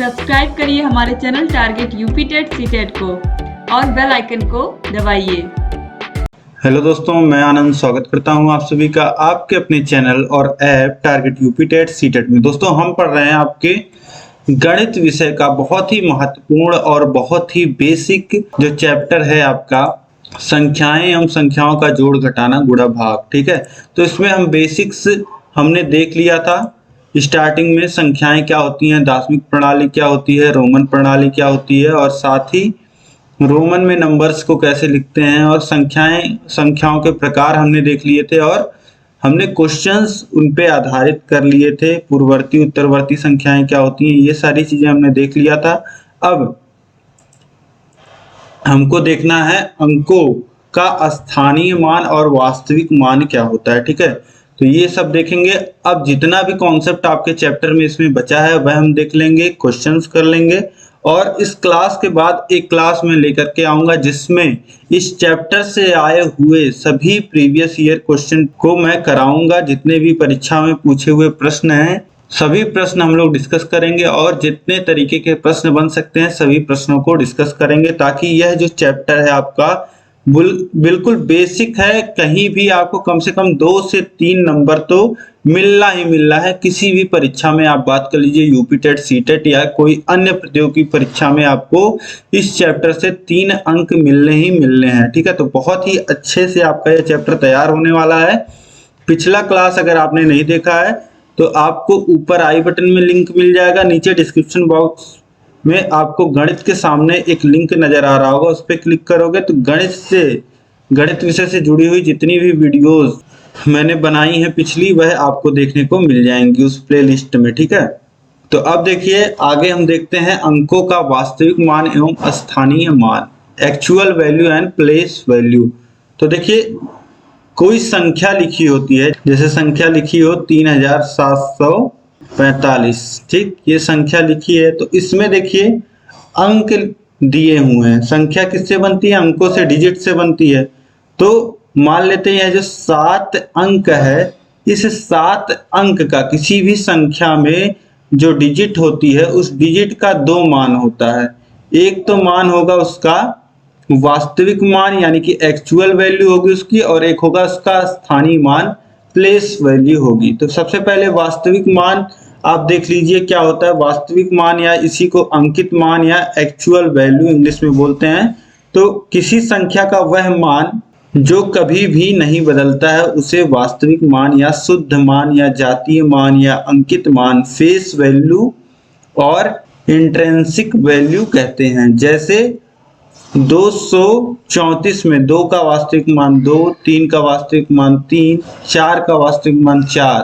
Subscribe करिए हमारे channel target UP TET CTET को और बेल आइकन को दबाइए। हेलो दोस्तों, मैं आनंद स्वागत करता हूं आप सभी का आपके अपने चैनल और app target UP TET CTET में। दोस्तों, हम पढ़ रहे हैं आपके गणित विषय का बहुत ही महत्वपूर्ण और बहुत ही बेसिक जो चैप्टर है आपका संख्याएं एवं संख्याओं का जोड़ घटाना गुणा भाग। ठीक है, तो इसमें हम बेसिक्स हमने देख लिया था। स्टार्टिंग में संख्याएं क्या होती हैं, दार्शनिक प्रणाली क्या होती है, रोमन प्रणाली क्या होती है, और साथ ही रोमन में नंबर्स को कैसे लिखते हैं, और संख्याओं के प्रकार हमने देख लिए थे, और हमने क्वेश्चंस उन पे आधारित कर लिए थे। पूर्ववर्ती उत्तरवर्ती संख्याएं क्या होती हैं, ये सारी चीजें हमने देख लिया था। अब हमको देखना है अंकों का स्थानीय मान और वास्तविक मान क्या होता है। ठीक है, तो ये सब देखेंगे। अब जितना भी कॉन्सेप्ट आपके चैप्टर में इसमें बचा है वह हम देख लेंगे, क्वेश्चंस कर लेंगे, और इस क्लास के बाद एक क्लास में लेकर के आऊंगा जिसमें इस चैप्टर से आए हुए सभी प्रीवियस ईयर क्वेश्चन को मैं कराऊंगा। जितने भी परीक्षा में पूछे हुए प्रश्न हैं सभी प्रश्न हम लोग डिस्कस करेंगे, और जितने तरीके के प्रश्न बन सकते हैं सभी प्रश्नों को डिस्कस करेंगे, ताकि यह जो चैप्टर है आपका बिल्कुल बेसिक है। कहीं भी आपको कम से कम 2 से 3 नंबर तो मिलना ही मिलना है। किसी भी परीक्षा में आप बात कर लीजिए, यूपी टेट, सीटेट या कोई अन्य प्रतियोगी परीक्षा में आपको इस चैप्टर से 3 अंक मिलने ही मिलने हैं। ठीक है, तो बहुत ही अच्छे से आपका यह चैप्टर तैयार होने वाला है। पिछला क्लास अगर आपने नहीं देखा है तो आपको ऊपर आई बटन में लिंक मिल जाएगा, नीचे डिस्क्रिप्शन बॉक्स में आपको गणित के सामने एक लिंक नजर आ रहा होगा, उस पर क्लिक करोगे तो गणित विषय से जुड़ी हुई जितनी भी वीडियोस मैंने बनाई हैं पिछली, वह आपको देखने को मिल जाएंगी उस प्लेलिस्ट में। ठीक है, तो अब देखिए आगे हम देखते हैं अंकों का वास्तविक मान एवं स्थानीय मान, actual value and place value. तो देखिए कोई संख्या लिखी होती है, जैसे संख्या लिखी हो 3745, ठीक, ये संख्या लिखी है, तो इसमें देखिए अंक दिए हुए हैं। संख्या किससे बनती है? अंकों से, डिजिट से बनती है। तो मान लेते हैं जो 7 अंक है, इस 7 अंक का किसी भी संख्या में जो डिजिट होती है उस डिजिट का 2 मान होता है। एक तो मान होगा उसका वास्तविक मान यानी कि एक्चुअल वैल्यू होगी उसकी, और एक होगा उसका स्थानीय मान, प्लेस वैल्यू होगी। तो सबसे पहले वास्तविक मान आप देख लीजिए क्या होता है। वास्तविक मान या इसी को अंकित मान या एक्चुअल वैल्यू इंग्लिश में बोलते हैं। तो किसी संख्या का वह मान जो कभी भी नहीं बदलता है उसे वास्तविक मान या शुद्ध मान या जातीय मान या अंकित मान, फेस वैल्यू और इंट्रिंसिक वैल्यू कहते हैं। जैसे 234 में 2 का वास्तविक मान 2, 3 का वास्तविक मान 3, 4 का वास्तविक मान 4।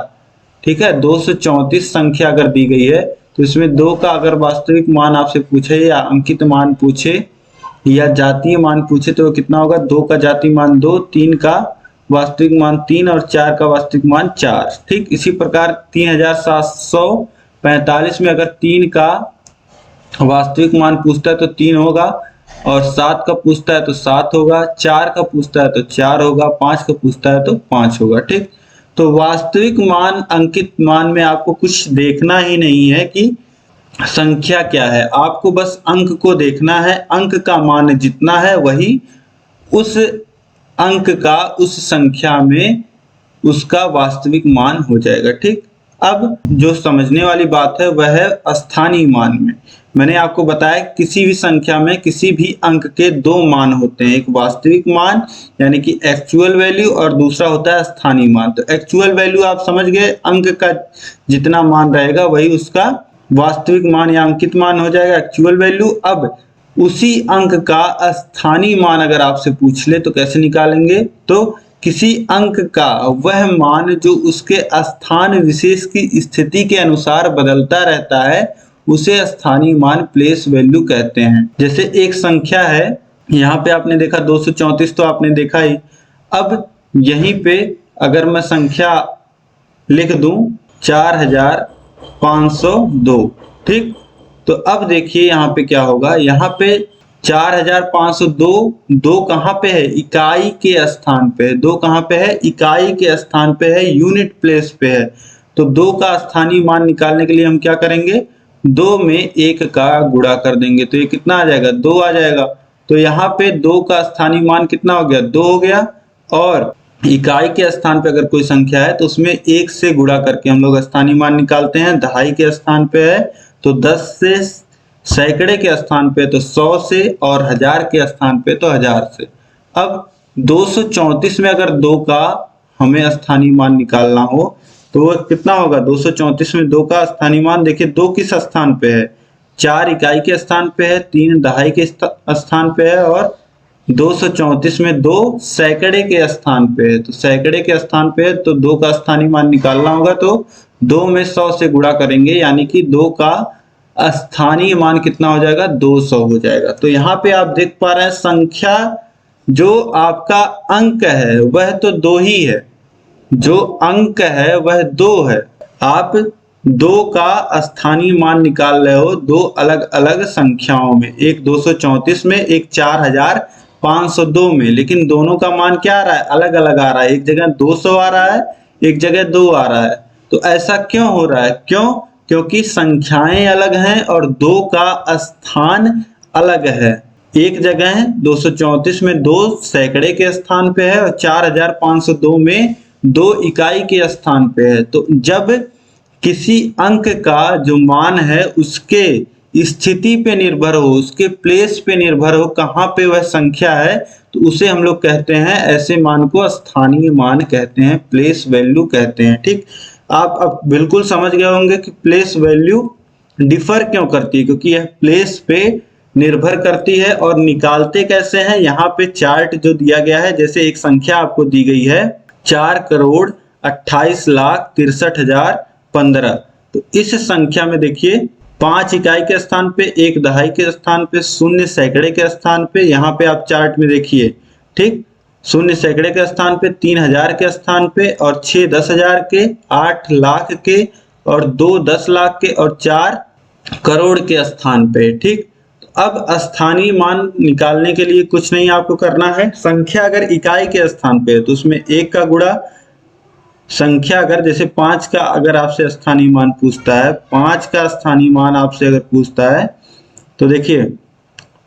ठीक है, 234 संख्या अगर दी गई है तो इसमें 2 का अगर वास्तविक मान आपसे पूछे या अंकित मान पूछे या जातीय मान पूछे तो कितना होगा? 2 का जातीय मान 2, 3 का वास्तविक मान 3 और 4 का वास्तविक मान 4। ठीक, इसी प्रकार 3745 में अगर 3 का वास्तविक मान पूछता है तो 3 होगा, और 7 का पूछता है तो 7 होगा, 4 का पूछता है तो 4 होगा, 5 का पूछता है तो 5 होगा। ठीक, तो वास्तविक मान अंकित मान में आपको कुछ देखना ही नहीं है कि संख्या क्या है, आपको बस अंक को देखना है। अंक का मान जितना है वही उस अंक का उस संख्या में उसका वास्तविक मान हो जाएगा। ठीक, अब जो समझने वाली बात है वह है स्थानीय मान में। मैंने आपको बताया किसी भी संख्या में किसी भी अंक के 2 मान होते हैं, एक वास्तविक मान यानी कि एक्चुअल वैल्यू और दूसरा होता है स्थानीय मान। तो एक्चुअल वैल्यू आप समझ गए, अंक का जितना मान रहेगा वही उसका वास्तविक मान या अंकित मान हो जाएगा, एक्चुअल वैल्यू। अब उसी अंक का स्थानीय मान अगर आपसे पूछ ले तो कैसे निकालेंगे? तो किसी अंक का वह मान जो उसके स्थान विशेष की स्थिति के अनुसार बदलता रहता है उसे स्थानीय मान, प्लेस वैल्यू कहते हैं। जैसे एक संख्या है, यहाँ पे आपने देखा 234 तो आपने देखा ही। अब यहीं पे अगर मैं संख्या लिख दूं 4502, ठीक, तो अब देखिए यहाँ पे क्या होगा। यहाँ पे 4502, 2 कहाँ पे है? इकाई के स्थान पे है। 2 कहाँ पे है? इकाई के स्थान पे है, यूनिट प्लेस पे है। तो 2 का स्थानीय मान निकालने के लिए हम क्या करेंगे? 2 में 1 का गुणा कर देंगे तो ये कितना आ जाएगा, 2 आ जाएगा। तो यहाँ पे 2 का स्थानीय मान कितना हो गया, 2 हो गया। और इकाई के स्थान पे अगर कोई संख्या है तो उसमें 1 से गुणा करके हम लोग स्थानीय मान निकालते हैं। दहाई के स्थान पे है तो 10 से, सैकड़े के स्थान पे तो 100 से, और हजार के स्थान पे तो 1000 से। अब 234 में अगर 2 का हमें स्थानीय मान निकालना हो तो वो कितना होगा, 234 में 2 का स्थानीय मान देखिए 2 किस स्थान पे है, 4 इकाई के स्थान पे है, 3 दहाई के स्थान पे है, और 234 में 2 सैकड़े के स्थान पे है। तो सैकड़े के स्थान पे है तो 2 का स्थानीय मान निकालना होगा तो 2 में 100 से गुणा करेंगे, यानी कि 2 का स्थानीय मान कितना हो जाएगा, 200 हो जाएगा। तो यहाँ पे आप देख पा रहे हैं संख्या जो आपका अंक है वह तो 2 ही है, जो अंक है वह 2 है। आप 2 का स्थानीय मान निकाल रहे हो 2 अलग अलग संख्याओं में, एक 234 में, एक 4502 में, लेकिन दोनों का मान क्या आ रहा है, अलग अलग आ रहा है। एक जगह 200 आ रहा है, एक जगह 2 आ रहा है। तो ऐसा क्यों हो रहा है, क्यों, क्योंकि संख्याएं अलग हैं और 2 का स्थान अलग है। एक जगह है 234 में 2 सैकड़े के स्थान पे है और 4502 में 2 इकाई के स्थान पे है। तो जब किसी अंक का जो मान है उसके स्थिति पे निर्भर हो, उसके प्लेस पे निर्भर हो, कहाँ पे वह संख्या है, तो उसे हम लोग कहते हैं, ऐसे मान को स्थानीय मान कहते हैं, प्लेस वैल्यू कहते हैं। ठीक, आप अब बिल्कुल समझ गए होंगे कि प्लेस वैल्यू डिफर क्यों करती है, क्योंकि यह प्लेस पे निर्भर करती है। और निकालते कैसे हैं, यहाँ पे चार्ट जो दिया गया है, जैसे एक संख्या आपको दी गई है 4,28,63,015, तो इस संख्या में देखिए 5 इकाई के स्थान पे, 1 दहाई के स्थान पे, 0 सैकड़े के स्थान पे, यहाँ पे आप चार्ट में देखिए, ठीक, 0 सैकड़े के स्थान पे, 3000 के स्थान पे, और 6 10,000 के, 8 लाख के, और 2 10 लाख के, और 4 करोड़ के स्थान पे। ठीक, अब स्थानीय मान निकालने के लिए कुछ नहीं आपको करना है। संख्या अगर इकाई के स्थान पे है तो उसमें 1 का गुणा, संख्या अगर जैसे 5 का अगर आपसे स्थानीय मान पूछता है, 5 का स्थानीय मान आपसे अगर पूछता है तो देखिए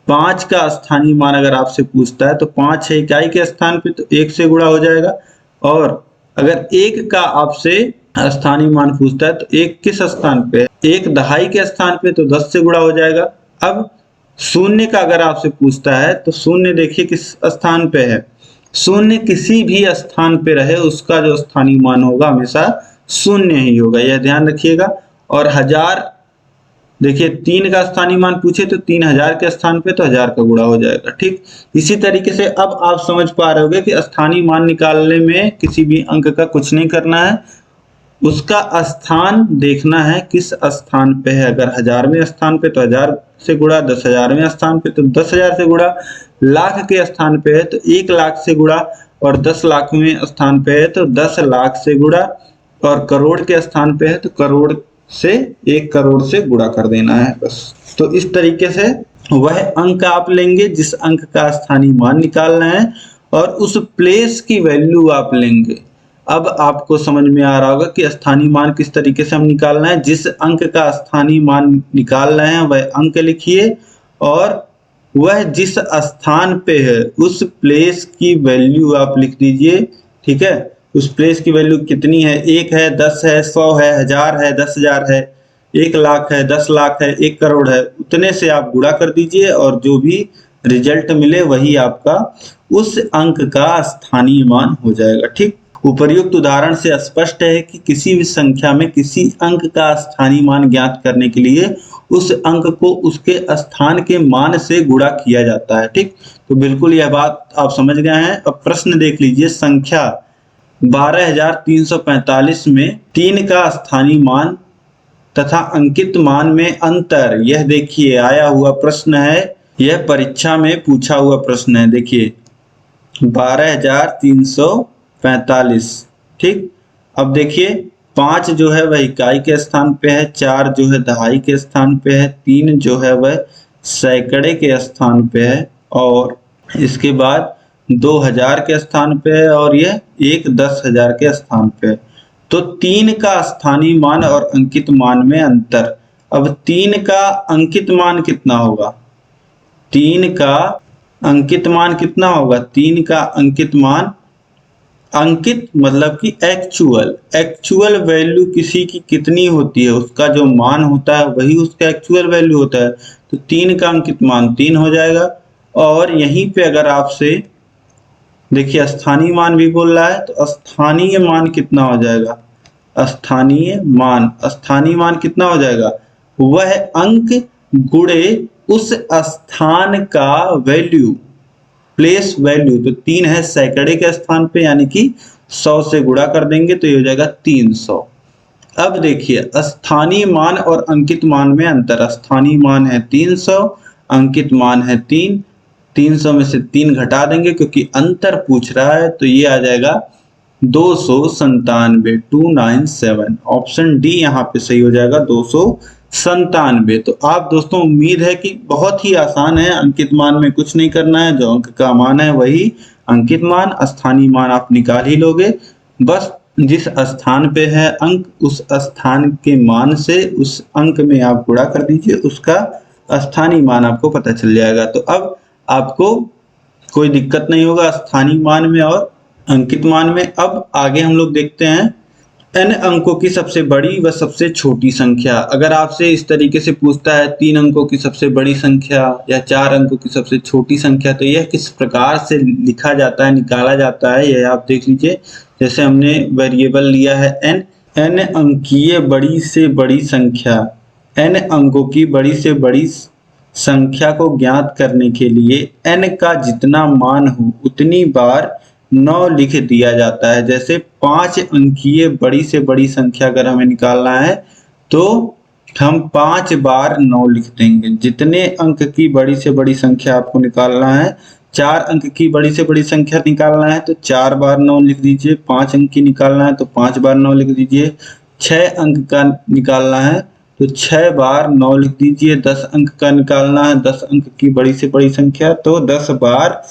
5 का स्थानीय मान अगर आपसे पूछता है तो 5 है इकाई के स्थान पे तो 1 से गुणा हो जाएगा। और अगर 1 का आपसे स्थानीय मान पूछता है तो 1 किस स्थान पे है, 1 दहाई के स्थान पे तो 10 से गुणा हो जाएगा। अब 0 का अगर आपसे पूछता है तो 0 देखिए किस स्थान पे है, 0 किसी भी स्थान पे रहे उसका जो स्थानीय मान होगा हमेशा 0 ही होगा, यह ध्यान रखिएगा। और 1000 देखिए 3 का स्थानीय मान पूछे तो 3000 के स्थान पे तो 1000 का गुणा हो जाएगा। ठीक, इसी तरीके से अब आप समझ पा रहे होंगे कि स्थानीय मान निकालने में किसी भी अंक का कुछ नहीं करना है, उसका स्थान देखना है किस स्थान पे है। अगर 1000वें स्थान पे तो 1000 से गुणा, 10,000वें स्थान पे तो 10,000 से गुणा, लाख के स्थान पे है तो 1 लाख से गुणा, और 10 लाखवें स्थान पे है तो 10 लाख से गुणा, और करोड़ के स्थान पे है तो करोड़ से 1 करोड़ से गुणा कर देना है बस। तो इस तरीके से वह अंक आप लेंगे जिस अंक का स्थानीय मान निकालना है, और उस प्लेस की वैल्यू आप लेंगे। अब आपको समझ में आ रहा होगा कि स्थानीय मान किस तरीके से हम निकालना है। जिस अंक का स्थानीय मान निकाल रहे हैं वह अंक लिखिए, और वह जिस स्थान पे है उस प्लेस की वैल्यू आप लिख दीजिए। ठीक है, उस प्लेस की वैल्यू कितनी है, 1 है, 10 है, 100 है, 1000 है, 10,000 है, 1 लाख है, 10 लाख है, 1 करोड़ है, उतने से आप गुणा कर दीजिए और जो भी रिजल्ट मिले वही आपका उस अंक का स्थानीय मान हो जाएगा। ठीक, उपर्युक्त उदाहरण से स्पष्ट है कि किसी भी संख्या में किसी अंक का स्थानीय मान ज्ञात करने के लिए उस अंक को उसके स्थान के मान से गुणा किया जाता है। ठीक, तो बिल्कुल यह बात आप समझ गए हैं। अब प्रश्न देख लीजिए, संख्या 12,345 में 3 का स्थानीय मान तथा अंकित मान में अंतर, यह देखिए आया हुआ प्रश्न है, यह परीक्षा में पूछा हुआ प्रश्न है। देखिए 12,345। ठीक, अब देखिए 5 जो है वह इकाई के स्थान पे है, 4 जो है दहाई के स्थान पे है, 3 जो है वह सैकड़े के स्थान पे है, और इसके बाद 2000 के स्थान पे है, और यह 1 10,000 के स्थान पे है। तो 3 का स्थानीय मान और अंकित मान में अंतर। अब 3 का अंकित मान कितना होगा? 3 का अंकित मान कितना होगा? 3 का अंकित मान, अंकित मतलब कि एक्चुअल वैल्यू किसी की कितनी होती है, उसका जो मान होता है वही उसका एक्चुअल वैल्यू होता है। तो 3 का अंकित मान 3 हो जाएगा। और यहीं पे अगर आपसे देखिए स्थानीय मान भी बोल रहा है, तो स्थानीय मान कितना हो जाएगा? स्थानीय मान कितना हो जाएगा? वह अंक गुणे उस स्थान का वैल्यू, प्लेस वैल्यू। तो 3 है सैकड़े के स्थान पे, यानी कि 100 से गुणा कर देंगे तो ये हो जाएगा 300। अब देखिए स्थानीय मान और अंकित मान में अंतर। स्थानीय मान है 300, अंकित मान है 3। 300 में से 3 घटा देंगे क्योंकि अंतर पूछ रहा है, तो ये आ जाएगा 297, 297। ऑप्शन डी यहाँ पे सही हो जाएगा, 297। तो आप दोस्तों उम्मीद है कि बहुत ही आसान है, अंकित मान में कुछ नहीं करना है, जो अंक का मान है वही अंकित मान, स्थानीय मान आप निकाल ही लोगे। बस जिस स्थान पे है अंक, उस स्थान के मान से उस अंक में आप गुणा कर दीजिए, उसका स्थानीय मान आपको पता चल जाएगा। तो अब आपको कोई दिक्कत नहीं होगा स्थानीय मान में और अंकित मान में। अब आगे हम लोग देखते हैं n अंकों की सबसे बड़ी व सबसे छोटी संख्या। अगर आपसे इस तरीके से पूछता है 3 अंकों की सबसे बड़ी संख्या या 4 अंकों की सबसे छोटी संख्या, तो यह किस प्रकार से लिखा जाता है, निकाला जाता है, यह आप देख लीजिए। जैसे हमने वेरिएबल लिया है n अंकीय बड़ी से बड़ी संख्या, n अंकों की बड़ी से बड़ी संख्या को ज्ञात करने के लिए n का जितना मान हो उतनी बार 9 लिख दिया जाता है। जैसे 5 अंकीय बड़ी से बड़ी संख्या अगर हमें निकालना है तो हम 5 बार 9 लिख देंगे। जितने अंक की बड़ी से बड़ी संख्या आपको निकालना है, 4 अंक की बड़ी से बड़ी संख्या निकालना है तो 4 बार 9 लिख दीजिए। 5 अंक की निकालना है तो 5 बार 9 लिख दीजिए। 6 अंक का निकालना है तो 6 बार 9 लिख दीजिए। 10 अंक का निकालना है, 10 अंक की बड़ी से बड़ी संख्या, तो 10 बार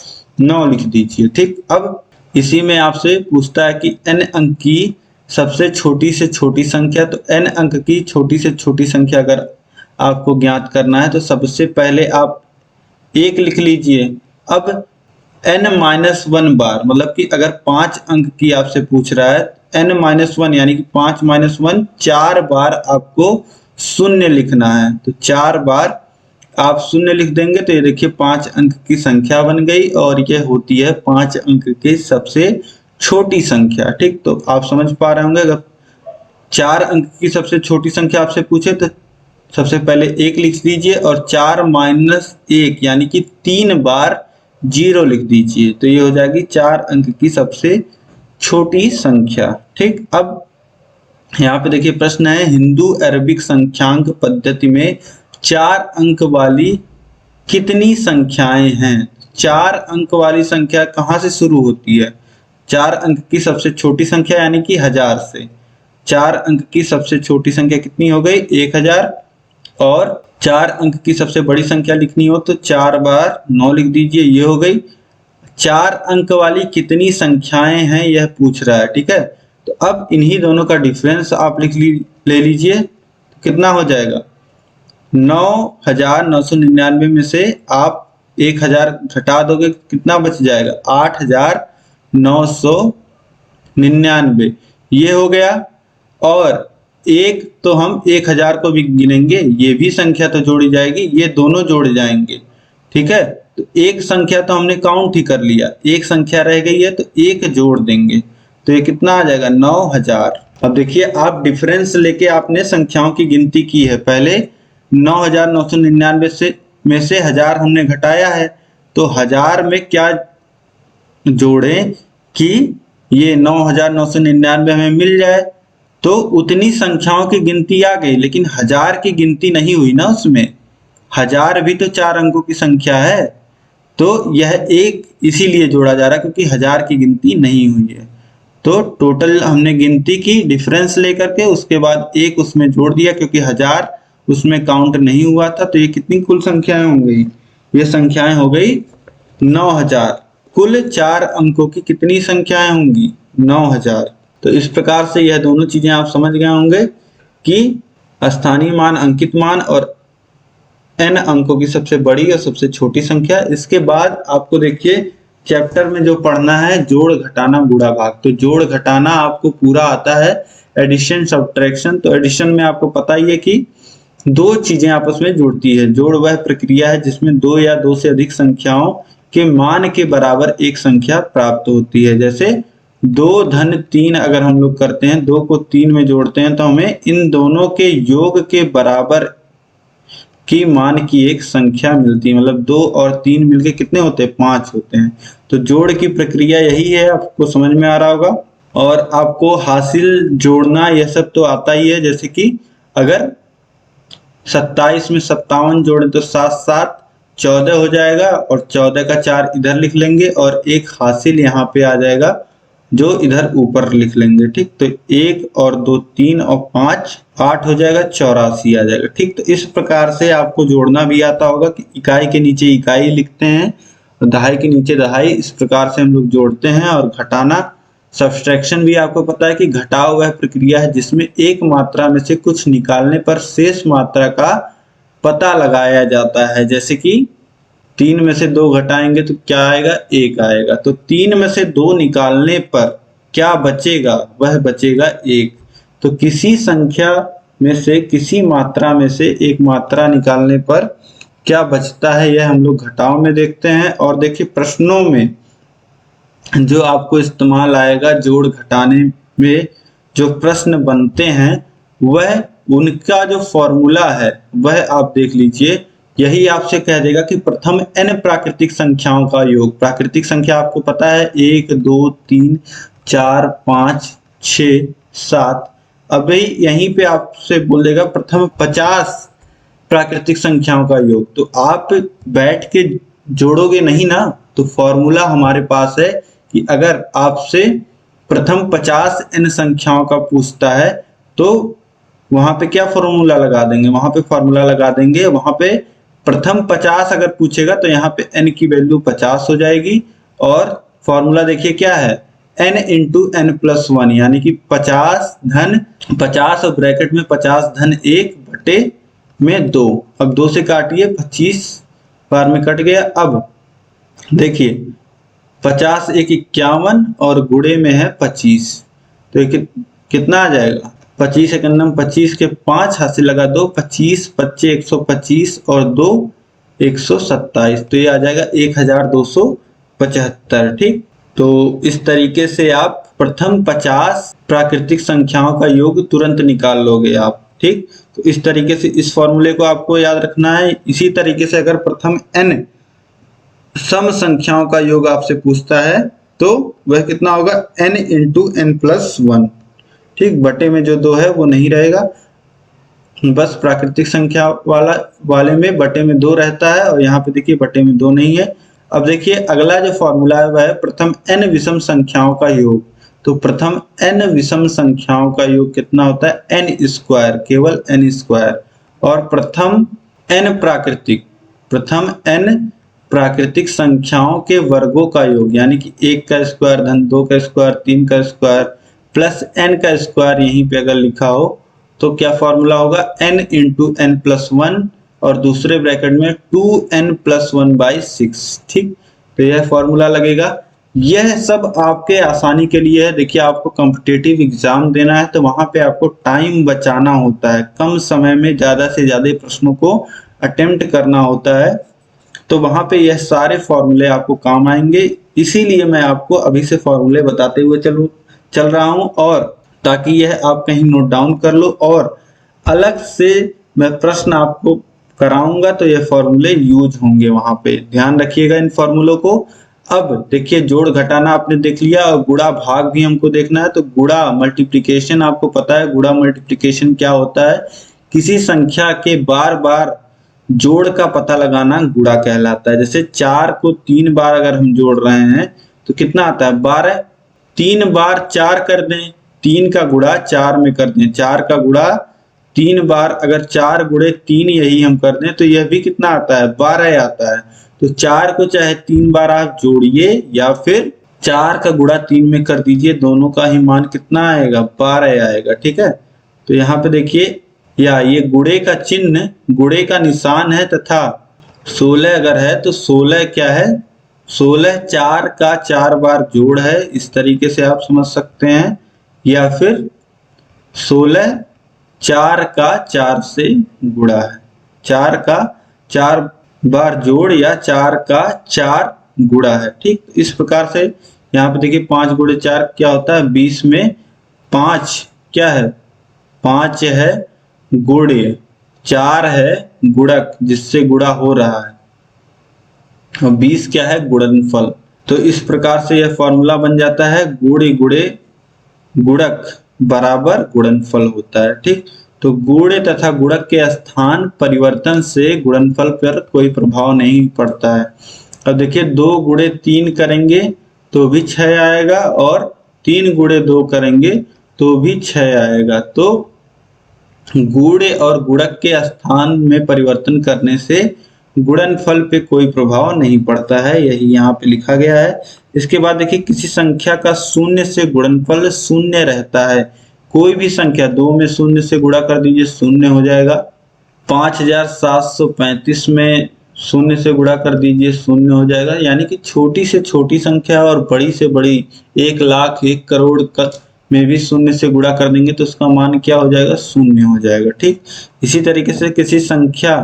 9 लिख दीजिए। ठीक, अब इसी में आपसे पूछता है कि n अंक की सबसे छोटी से छोटी संख्या। तो n अंक की छोटी से छोटी संख्या अगर आपको ज्ञात करना है तो सबसे पहले आप 1 लिख लीजिए। अब n-1 बार, मतलब कि अगर 5 अंक की आपसे पूछ रहा है, n-1 यानी कि 5 - 1, 4 बार आपको शून्य लिखना है। तो 4 बार आप शून्य लिख देंगे तो ये देखिए 5 अंक की संख्या बन गई और ये होती है 5 अंक की सबसे छोटी संख्या। ठीक, तो आप समझ पा रहे होंगे, अगर 4 अंक की सबसे छोटी संख्या आपसे पूछे तो सबसे पहले 1 लिख दीजिए और 4 - 1 यानी कि 3 बार 0 लिख दीजिए, तो ये हो जाएगी 4 अंक की सबसे छोटी संख्या। ठीक, अब यहाँ पे देखिए प्रश्न है, हिंदू अरबिक संख्यांक पद्धति में 4 अंक वाली कितनी संख्याएं हैं? 4 अंक वाली संख्या कहाँ से शुरू होती है? 4 अंक की सबसे छोटी संख्या यानी कि 1000 से। 4 अंक की सबसे छोटी संख्या कितनी हो गई? 1000। और 4 अंक की सबसे बड़ी संख्या लिखनी हो तो 4 बार 9 लिख दीजिए, ये हो गई। 4 अंक वाली कितनी संख्याएं हैं यह पूछ रहा है। ठीक है, तो अब इन्हीं दोनों का डिफरेंस आप ले लीजिए, तो कितना हो जाएगा? 9999 में से आप 1000 घटा दोगे, कितना बच जाएगा? 8999, ये हो गया। और एक तो हम 1000 को भी गिनेंगे, ये भी संख्या तो जोड़ी जाएगी, ये दोनों जोड़े जाएंगे। ठीक है, तो एक संख्या तो हमने काउंट ही कर लिया, एक संख्या रह गई है तो एक जोड़ देंगे, तो ये कितना आ जाएगा? 9000। अब देखिए आप डिफरेंस लेके आपने संख्याओं की गिनती की है। पहले 9999 में से 1000 हमने घटाया है, तो 1000 में क्या जोड़ें कि ये 9999 हमें मिल जाए, तो उतनी संख्याओं की गिनती आ गई, लेकिन 1000 की गिनती नहीं हुई ना उसमें। 1000 भी तो 4 अंकों की संख्या है, तो यह एक इसीलिए जोड़ा जा रहा है क्योंकि 1000 की गिनती नहीं हुई है। तो टोटल हमने गिनती की डिफरेंस लेकर के, उसके बाद एक उसमें जोड़ दिया क्योंकि 1000 उसमें काउंट नहीं हुआ था। तो ये कितनी कुल संख्याएं हो गई? ये संख्याएं हो गई 9000। कुल 4 अंकों की कितनी संख्याएं होंगी? 9000। तो इस प्रकार से यह दोनों चीजें आप समझ गए होंगे कि स्थानीय मान, अंकित मान और n अंकों की सबसे बड़ी और सबसे छोटी संख्या। इसके बाद आपको देखिए चैप्टर में जो पढ़ना है जोड़ घटाना गुणा भाग। तो जोड़ घटाना आपको पूरा आता है, एडिशन सब्ट्रैक्शन। तो एडिशन में आपको पता ही है कि दो चीजें आपस में जुड़ती है। जोड़ वह प्रक्रिया है जिसमें दो या दो से अधिक संख्याओं के मान के बराबर एक संख्या प्राप्त होती है। जैसे 2 धन 3 अगर हम लोग करते हैं, 2 को 3 में जोड़ते हैं तो हमें इन दोनों के योग के बराबर की मान की एक संख्या मिलती है। मतलब 2 और 3 मिलके कितने होते हैं? 5 होते हैं। तो जोड़ की प्रक्रिया यही है, आपको समझ में आ रहा होगा। और आपको हासिल, जोड़ना यह सब तो आता ही है। जैसे कि अगर 27 में 57 जोड़े तो 7 7 14 हो जाएगा और 14 का 4 इधर लिख लेंगे और एक हासिल यहाँ पे आ जाएगा जो इधर ऊपर लिख लेंगे। ठीक, तो 1 और 2 3 और 5 8 हो जाएगा, 84 आ जाएगा। ठीक, तो इस प्रकार से आपको जोड़ना भी आता होगा कि इकाई के नीचे इकाई लिखते हैं, दहाई के नीचे दहाई, इस प्रकार से हम लोग जोड़ते हैं। और घटाना सब्सट्रैक्शन भी आपको पता है कि घटाव वह प्रक्रिया है जिसमें एक मात्रा में से कुछ निकालने पर शेष मात्रा का पता लगाया जाता है। जैसे कि 3 में से 2 घटाएंगे तो क्या आएगा? 1 आएगा। तो 3 में से 2 निकालने पर क्या बचेगा? वह बचेगा 1। तो किसी संख्या में से किसी मात्रा में से एक मात्रा निकालने पर क्या बचता है, यह हम लोग घटाव में देखते हैं। और देखिए प्रश्नों में जो आपको इस्तेमाल आएगा जोड़ घटाने में, जो प्रश्न बनते हैं वह उनका जो फॉर्मूला है वह आप देख लीजिए। यही आपसे कह देगा कि प्रथम n प्राकृतिक संख्याओं का योग। प्राकृतिक संख्या आपको पता है 1 2 3 4 5 6 7। अभी यहीं पे आपसे बोलेगा प्रथम 50 प्राकृतिक संख्याओं का योग। तो आप बैठ के जोड़ोगे नहीं ना। तो फॉर्मूला हमारे पास है कि अगर आपसे प्रथम 50 n संख्याओं का पूछता है तो वहां पे क्या फॉर्मूला लगा देंगे? वहां पे फॉर्मूला लगा देंगे, वहां पे प्रथम 50 अगर पूछेगा तो यहाँ पे n की वैल्यू 50 हो जाएगी। और फॉर्मूला देखिए क्या है? n इंटू n प्लस 1, यानी कि 50 धन 50 और ब्रैकेट में 50 धन 1 बटे में 2। अब 2 से काटिए, 25 बार में कट गया। अब देखिए 50 1 51 और गुणे में है 25, तो कितना आ जाएगा? 25 एक 25 के 5 हाथ से लगा 2, 25 25 125 और 2 127। तो ये आ जाएगा 1275। ठीक, तो इस तरीके से आप प्रथम 50 प्राकृतिक संख्याओं का योग तुरंत निकाल लोगे आप। ठीक, तो इस तरीके से इस फॉर्मूले को आपको याद रखना है। इसी तरीके से अगर प्रथम n सम संख्याओं का योग आपसे पूछता है तो वह कितना होगा? n into n plus 1। ठीक, बटे में जो 2 है वो नहीं रहेगा, बस प्राकृतिक संख्या वाले में बटे में 2 रहता है और यहाँ पे देखिए बटे में 2 नहीं है। अब देखिए अगला जो फॉर्मूला है वह है प्रथम n विषम संख्याओं का योग। तो प्रथम n विषम संख्याओं का योग कितना होता है? n स्क्वायर, केवल n स्क्वायर। और प्रथम n प्राकृतिक संख्याओं के वर्गों का योग, यानी कि 1 का स्क्वायर धन 2 का स्क्वायर 3 का स्क्वायर प्लस n का स्क्वायर यहीं पे अगर लिखा हो तो क्या फॉर्मूला होगा? n इंटू n प्लस 1 और दूसरे ब्रैकेट में 2n प्लस 1/6। ठीक, तो यह फॉर्मूला लगेगा। यह सब आपके आसानी के लिए है। देखिए आपको कॉम्पिटिटिव एग्जाम देना है तो वहां पे आपको टाइम बचाना होता है, कम समय में ज्यादा से ज्यादा प्रश्नों को अटेम्प्ट करना होता है। तो वहां पे यह सारे फॉर्मूले आपको काम आएंगे। इसीलिए मैं आपको अभी से फॉर्मूले बताते हुए चल रहा हूं, और ताकि यह आप कहीं नोट डाउन कर लो और अलग से मैं प्रश्न आपको कराऊंगा तो यह फॉर्मूले यूज होंगे वहां पे। ध्यान रखिएगा इन फॉर्मूलों को। अब देखिए जोड़ घटाना आपने देख लिया और गुणा भाग भी हमको देखना है। तो गुणा मल्टीप्लिकेशन आपको पता है, गुणा मल्टीप्लिकेशन क्या होता है? किसी संख्या के बार बार जोड़ का पता लगाना गुणा कहलाता है। जैसे 4 को 3 बार अगर हम जोड़ रहे हैं तो कितना आता है? 12। 3 बार 4 कर दें, 3 का गुणा 4 में कर दें, 4 का गुणा 3 बार अगर 4 गुणे 3 यही हम कर दें तो यह भी कितना आता है? 12 आता है। तो 4 को चाहे 3 बार आप जोड़िए या फिर 4 का गुणा 3 में कर दीजिए, दोनों का ही मान कितना आएगा? 12 आएगा। ठीक है, तो यहाँ पे देखिए या ये गुणे का चिन्ह, गुणे का निशान है तथा 16 अगर है तो 16 क्या है, 16 4 का 4 बार जोड़ है, इस तरीके से आप समझ सकते हैं। या फिर 16 4 का 4 से गुणा है, 4 का 4 बार जोड़ या 4 का 4 गुणा है। ठीक, इस प्रकार से यहाँ पे देखिए 5 गुणे 4 क्या होता है, 20 में 5 क्या है, 5 है गुणे, 4 है गुणक जिससे गुणा हो रहा है, और 20 क्या है गुणनफल। तो इस प्रकार से यह फॉर्मूला बन जाता है, गुणे गुणे गुणक बराबर गुणनफल होता है। ठीक, तो गुणे तथा गुणक के स्थान परिवर्तन से गुणनफल पर कोई प्रभाव नहीं पड़ता है। अब देखिए 2 गुणे 3 करेंगे तो भी 6 आएगा, और 3 गुणे 2 करेंगे तो भी 6 आएगा। तो गुणे और गुणक के स्थान में परिवर्तन करने से गुणनफल पे कोई प्रभाव नहीं पड़ता है, यही यहाँ पे लिखा गया है। इसके बाद देखिए किसी संख्या का शून्य से गुणनफल शून्य रहता है। कोई भी संख्या 2 में शून्य से गुणा कर दीजिए, शून्य हो जाएगा। 5735 में शून्य से गुणा कर दीजिए, शून्य हो जाएगा। यानी कि छोटी से छोटी संख्या और बड़ी से बड़ी 1 लाख 1 करोड़ में भी शून्य से गुणा कर देंगे तो उसका मान क्या हो जाएगा, शून्य हो जाएगा। ठीक, इसी तरीके से किसी संख्या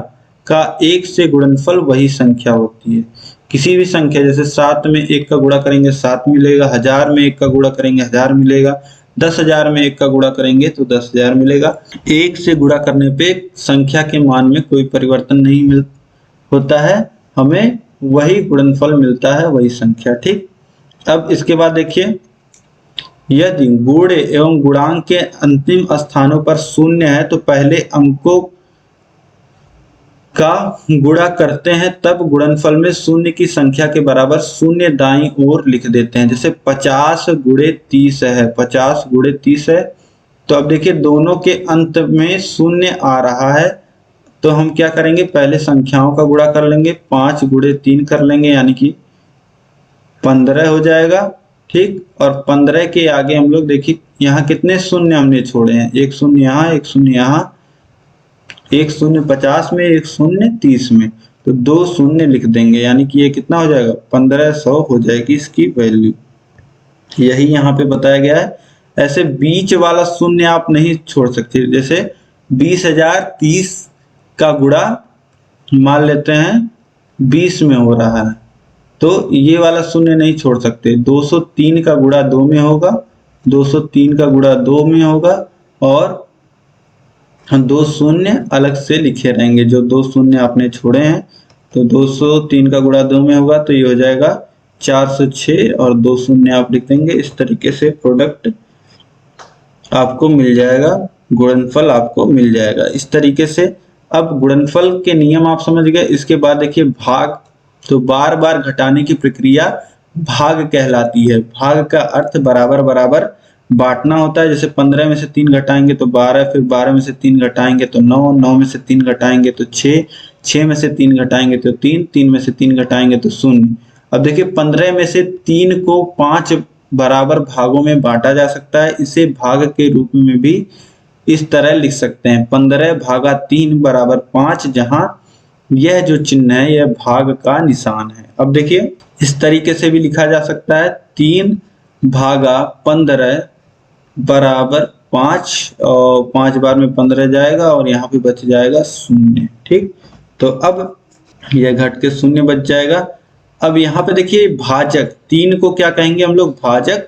का 1 से गुणनफल वही संख्या होती है। किसी भी संख्या जैसे 7 में 1 का गुणा करेंगे 7 मिलेगा, 1000 में 1 का गुणा करेंगे 1000 मिलेगा, 10,000 में 1 का गुणा करेंगे तो 10,000 मिलेगा। 1 से गुणा करने पे संख्या के मान में कोई परिवर्तन नहीं होता है, हमें वही गुणनफल मिलता है, वही संख्या। ठीक, अब इसके बाद देखिए यदि गुणे एवं गुणांक के अंतिम स्थानों पर शून्य है तो पहले अंकों का गुणा करते हैं, तब गुणनफल में शून्य की संख्या के बराबर शून्य दाईं ओर लिख देते हैं। जैसे 50 गुणे 30 है, 50 गुणे 30 है, तो अब देखिए दोनों के अंत में शून्य आ रहा है, तो हम क्या करेंगे, पहले संख्याओं का गुणा कर लेंगे, 5 गुणे 3 कर लेंगे यानी कि 15 हो जाएगा। ठीक, और 15 के आगे हम लोग देखिए यहाँ कितने शून्य हमने छोड़े हैं, 1 शून्य यहाँ, 1 शून्य यहाँ, 1 शून्य 50 में, 1 शून्य 30 में, तो 2 शून्य लिख देंगे, यानी कि ये कितना हो जाएगा, 1500 हो जाएगी इसकी वैल्यू। यही यहाँ पे बताया गया है। ऐसे बीच वाला शून्य आप नहीं छोड़ सकते, जैसे 20,030 का गुणा मान लेते हैं 20 में हो रहा है, तो ये वाला शून्य नहीं छोड़ सकते। 203 का गुणा 2 में होगा, 203 का गुणा 2 में होगा, और 2 शून्य अलग से लिखे रहेंगे, जो 2 शून्य आपने छोड़े हैं। तो 203 का गुणा 2 में होगा तो ये हो जाएगा 406, और 2 शून्य आप लिख देंगे। इस तरीके से प्रोडक्ट आपको मिल जाएगा, गुणनफल आपको मिल जाएगा इस तरीके से। अब गुणनफल के नियम आप समझ गए। इसके बाद देखिए भाग, तो बार बार घटाने की प्रक्रिया भाग कहलाती है। भाग का अर्थ बराबर बराबर बांटना होता है। जैसे 15 में से 3 घटाएंगे तो 12, फिर 12 में से 3 घटाएंगे तो 9, 9 में से 3 घटाएंगे तो 6, 6 में से 3 घटाएंगे तो 3, 3 में से 3 घटाएंगे तो 0। अब देखिए 15 में से 3 को 5 बराबर भागों में बांटा जा सकता है। इसे भाग के रूप में भी इस तरह लिख सकते हैं, 15 भागा 3 बराबर 5, जहां यह जो चिन्ह है यह भाग का निशान है। अब देखिए इस तरीके से भी लिखा जा सकता है, 3 भागा 15 बराबर 5, और 5 बार में 15 जाएगा और यहाँ पे बच जाएगा 0। ठीक, तो अब यह घट के 0 बच जाएगा। अब यहाँ पे देखिए भाजक, 3 को क्या कहेंगे हम लोग, भाजक,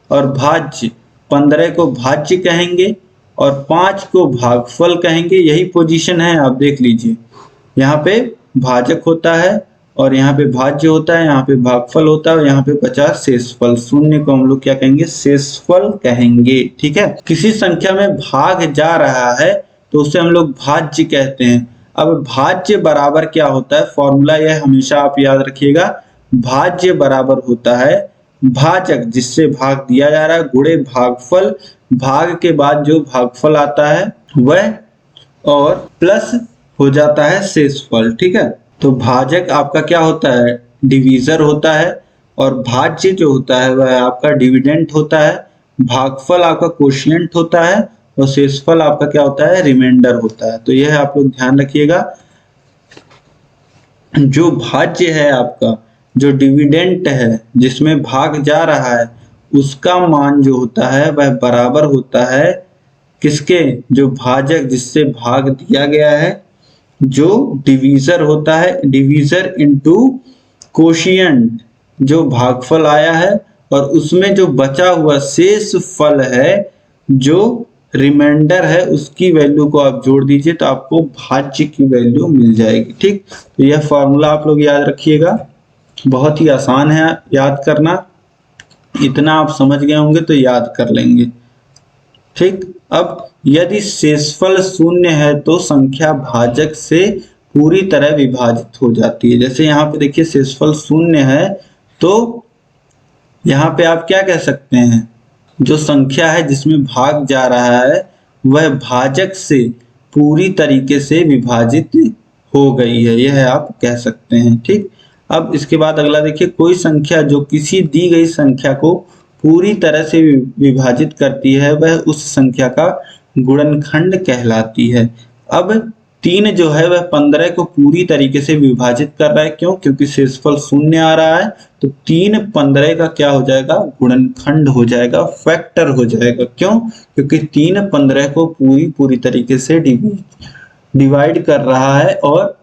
और भाज्य 15 को भाज्य कहेंगे, और 5 को भागफल कहेंगे। यही पोजीशन है, आप देख लीजिए, यहाँ पे भाजक होता है और यहाँ पे भाज्य होता है, यहाँ पे भागफल होता है, और यहाँ पे बचा शेषफल। 0 को हम लोग क्या कहेंगे, शेषफल कहेंगे। ठीक है, किसी संख्या में भाग जा रहा है तो उसे हम लोग भाज्य कहते हैं। अब भाज्य बराबर क्या होता है, फॉर्मूला यह हमेशा आप याद रखिएगा, भाज्य बराबर होता है भाजक जिससे भाग दिया जा रहा है गुणे भागफल, भाग के बाद जो भागफल आता है वह, और प्लस हो जाता है शेषफल। ठीक है, तो भाजक आपका क्या होता है, डिवीजर होता है, और भाज्य जो होता है वह आपका डिविडेंट होता है, भागफल आपका कोशिएंट होता है, और शेषफल आपका क्या होता है, रिमाइंडर होता है। तो यह आप लोग ध्यान रखिएगा। जो भाज्य है आपका, जो डिविडेंट है जिसमें भाग जा रहा है, उसका मान जो होता है वह बराबर होता है किसके, जो भाजक जिससे भाग दिया गया है, जो डिवीजर होता है, डिवीजर इनटू कोशिएंट जो भागफल आया है, और उसमें जो बचा हुआ शेष फल है जो रिमाइंडर है, उसकी वैल्यू को आप जोड़ दीजिए तो आपको भाज्य की वैल्यू मिल जाएगी। ठीक, तो यह फॉर्मूला आप लोग याद रखिएगा, बहुत ही आसान है याद करना, इतना आप समझ गए होंगे तो याद कर लेंगे। ठीक, अब यदि शेषफल शून्य है तो संख्या भाजक से पूरी तरह विभाजित हो जाती है। जैसे यहाँ पे देखिए शेषफल शून्य है तो यहाँ पे आप क्या कह सकते हैं, जो संख्या है जिसमें भाग जा रहा है वह भाजक से पूरी तरीके से विभाजित हो गई है, यह आप कह सकते हैं। ठीक, अब इसके बाद अगला देखिए, कोई संख्या जो किसी दी गई संख्या को पूरी तरह से विभाजित करती है वह उस संख्या का गुणनखंड कहलाती है। अब 3 जो है वह 15 को पूरी तरीके से विभाजित कर रहा है, क्यों, क्योंकि शेषफल शून्य आ रहा है, तो 3 15 का क्या हो जाएगा, गुणनखंड हो जाएगा, फैक्टर हो जाएगा। क्यों, क्योंकि 3 15 को पूरी तरीके से डिवाइड कर रहा है और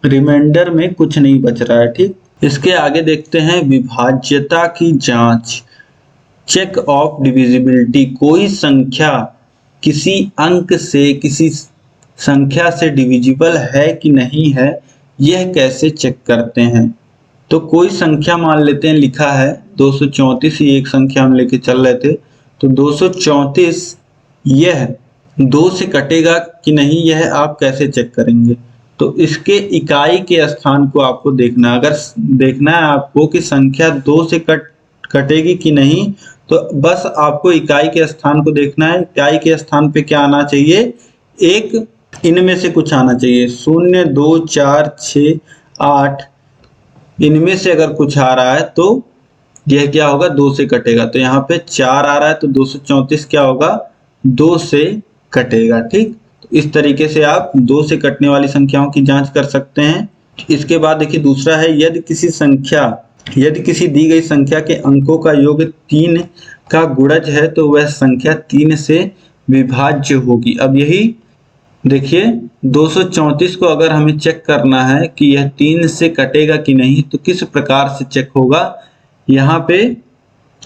रिमाइंडर में कुछ नहीं बच रहा है। ठीक, इसके आगे देखते हैं विभाज्यता की जांच, चेक ऑफ डिविजिबिलिटी। कोई संख्या किसी अंक से, किसी संख्या से डिविजिबल है कि नहीं है, यह कैसे चेक करते हैं। तो कोई संख्या मान लेते हैं, लिखा है 234, ये एक संख्या हम लेके चल रहे थे, तो 234 यह 2 से कटेगा कि नहीं, यह आप कैसे चेक करेंगे। तो इसके इकाई के स्थान को आपको देखना, अगर देखना है आपको कि संख्या 2 से कटेगी कि नहीं, तो बस आपको इकाई के स्थान को देखना है। इकाई के स्थान पे क्या आना चाहिए, एक इनमें से कुछ आना चाहिए, 0 2 4 6 8, इनमें से अगर कुछ आ रहा है तो यह क्या होगा, 2 से कटेगा। तो यहाँ पे 4 आ रहा है तो 234 क्या होगा, 2 से कटेगा। ठीक, तो इस तरीके से आप 2 से कटने वाली संख्याओं की जांच कर सकते हैं। इसके बाद देखिए दूसरा है, यदि किसी दी गई संख्या के अंकों का योग 3 का गुणज है तो वह संख्या 3 से विभाज्य होगी। अब यही देखिए 234 को अगर हमें चेक करना है कि यह 3 से कटेगा कि नहीं, तो किस प्रकार से चेक होगा, यहाँ पे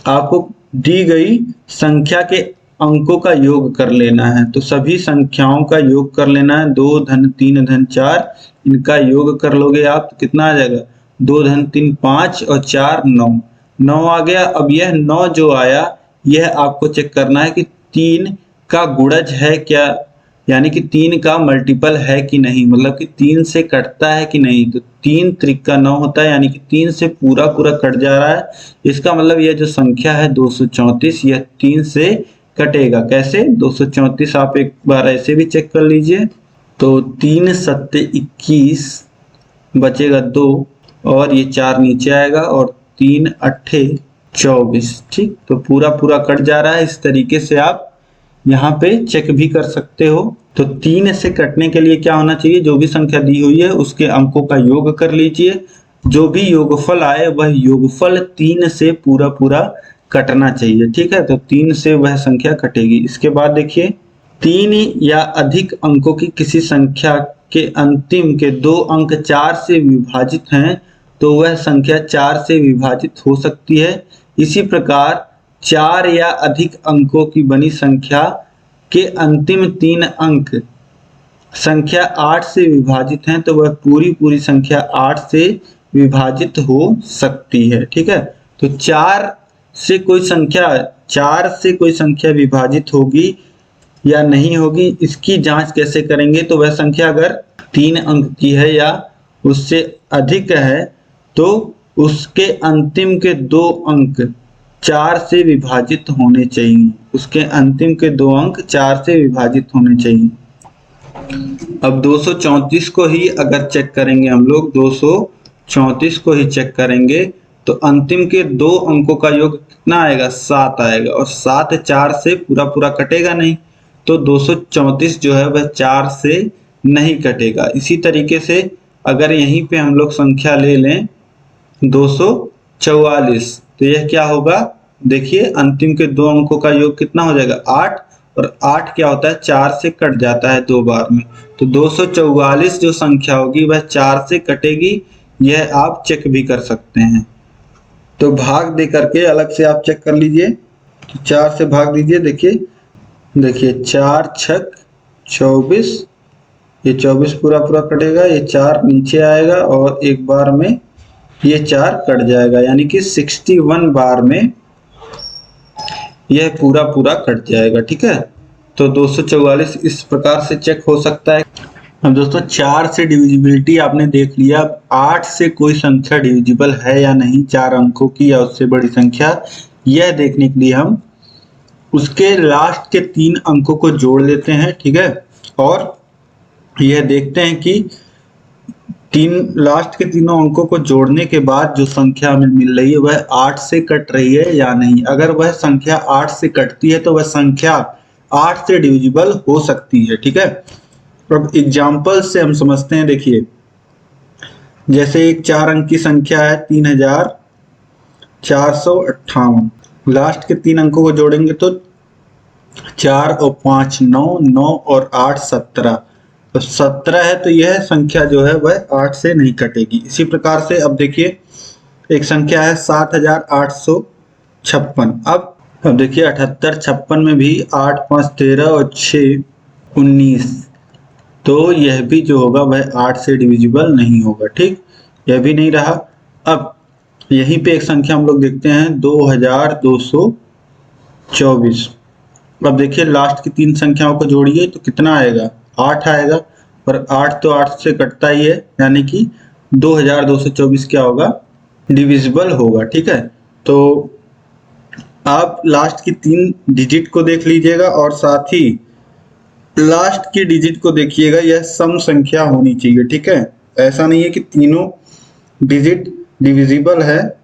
आपको दी गई संख्या के अंकों का योग कर लेना है। तो सभी संख्याओं का योग कर लेना है, 2 धन 3 धन 4, इनका योग कर लोगे आप तो कितना आ जाएगा, 2 धन 3 5 और 4 9 आ गया। अब यह 9 जो आया, यह आपको चेक करना है कि 3 का गुणज है क्या, यानी कि 3 का मल्टीपल है कि नहीं, मतलब कि 3 से कटता है कि नहीं। तो 3 त्रिका 9 होता है, यानी कि 3 से पूरा कट जा रहा है। इसका मतलब यह जो संख्या है 234, यह 3 से कटेगा। कैसे, 234 आप एक बार ऐसे भी चेक कर लीजिए, तो 3 7 21 बचेगा 2 और ये 4 नीचे आएगा और 3 8 24। ठीक, तो पूरा कट जा रहा है। इस तरीके से आप यहाँ पे चेक भी कर सकते हो। तो 3 से कटने के लिए क्या होना चाहिए, जो भी संख्या दी हुई है उसके अंकों का योग कर लीजिए, जो भी योगफल आए वह योगफल 3 से पूरा कटना चाहिए। ठीक है, तो 3 से वह संख्या कटेगी। इसके बाद देखिए, 3 या अधिक अंकों की किसी संख्या के अंतिम के 2 अंक 4 से विभाजित हैं तो वह संख्या 4 से विभाजित हो सकती है। इसी प्रकार 4 या अधिक अंकों की बनी संख्या के अंतिम 3 अंक संख्या 8 से विभाजित हैं तो वह पूरी संख्या 8 से विभाजित हो सकती है। ठीक है, तो 4 से कोई संख्या विभाजित होगी या नहीं होगी, इसकी जांच कैसे करेंगे। तो वह संख्या अगर 3 अंक की है या उससे अधिक है तो उसके अंतिम के 2 अंक 4 से विभाजित होने चाहिए, उसके अंतिम के 2 अंक 4 से विभाजित होने चाहिए। अब 234 को ही अगर चेक करेंगे हम लोग, 234 को ही चेक करेंगे तो अंतिम के 2 अंकों का योग कितना आएगा, 7 आएगा, और 7 4 से पूरा कटेगा नहीं। तो 234 जो है वह 4 से नहीं कटेगा। इसी तरीके से अगर यहीं पे हम लोग संख्या ले लें 244, तो यह क्या होगा, देखिए अंतिम के दो अंकों का योग कितना हो जाएगा 8, और 8 क्या होता है 4 से कट जाता है 2 बार में, तो 244 जो संख्या होगी वह 4 से कटेगी। यह आप चेक भी कर सकते हैं। तो भाग दे करके अलग से आप चेक कर लीजिए। तो 4 से भाग दीजिए, देखिए 4 छक 24, ये 24 पूरा पूरा कटेगा, ये 4 नीचे आएगा और एक बार में ये 4 कट जाएगा, यानी कि 61 बार में यह पूरा पूरा कट जाएगा। ठीक है, तो 244 इस प्रकार से चेक हो सकता है। अब दोस्तों 4 से डिविजिबिलिटी आपने देख लिया। 8 से कोई संख्या डिविजिबल है या नहीं, 4 अंकों की या उससे बड़ी संख्या, यह देखने के लिए हम उसके लास्ट के 3 अंकों को जोड़ लेते हैं। ठीक है, और यह देखते हैं कि लास्ट के तीनों अंकों को जोड़ने के बाद जो संख्या हमें मिल रही है वह 8 से कट रही है या नहीं। अगर वह संख्या 8 से कटती है तो वह संख्या 8 से डिविजिबल हो सकती है। ठीक है, अब एग्जाम्पल से हम समझते हैं। देखिए जैसे एक 4 अंक की संख्या है 3458, लास्ट के 3 अंकों को जोड़ेंगे तो 4 और 5 9, 9 और 8 17, तो 17 है, तो यह संख्या जो है वह 8 से नहीं कटेगी। इसी प्रकार से अब देखिए एक संख्या है 7856, अब देखिए 78 56 में भी 8 5 13 और 6 19, तो यह भी जो होगा वह 8 से डिविजिबल नहीं होगा। ठीक, यह भी नहीं रहा। अब यहीं पे एक संख्या हम लोग देखते हैं 2224। अब देखिए लास्ट की 3 संख्याओं को जोड़िए तो कितना आएगा 8 आएगा, और 8 तो 8 से कटता ही है, यानी कि 2224 क्या होगा डिविजिबल होगा। ठीक है, तो आप लास्ट की 3 डिजिट को देख लीजिएगा और साथ ही लास्ट की डिजिट को देखिएगा, यह सम संख्या होनी चाहिए। ठीक है, ऐसा नहीं है कि तीनों डिजिट डिविजिबल है,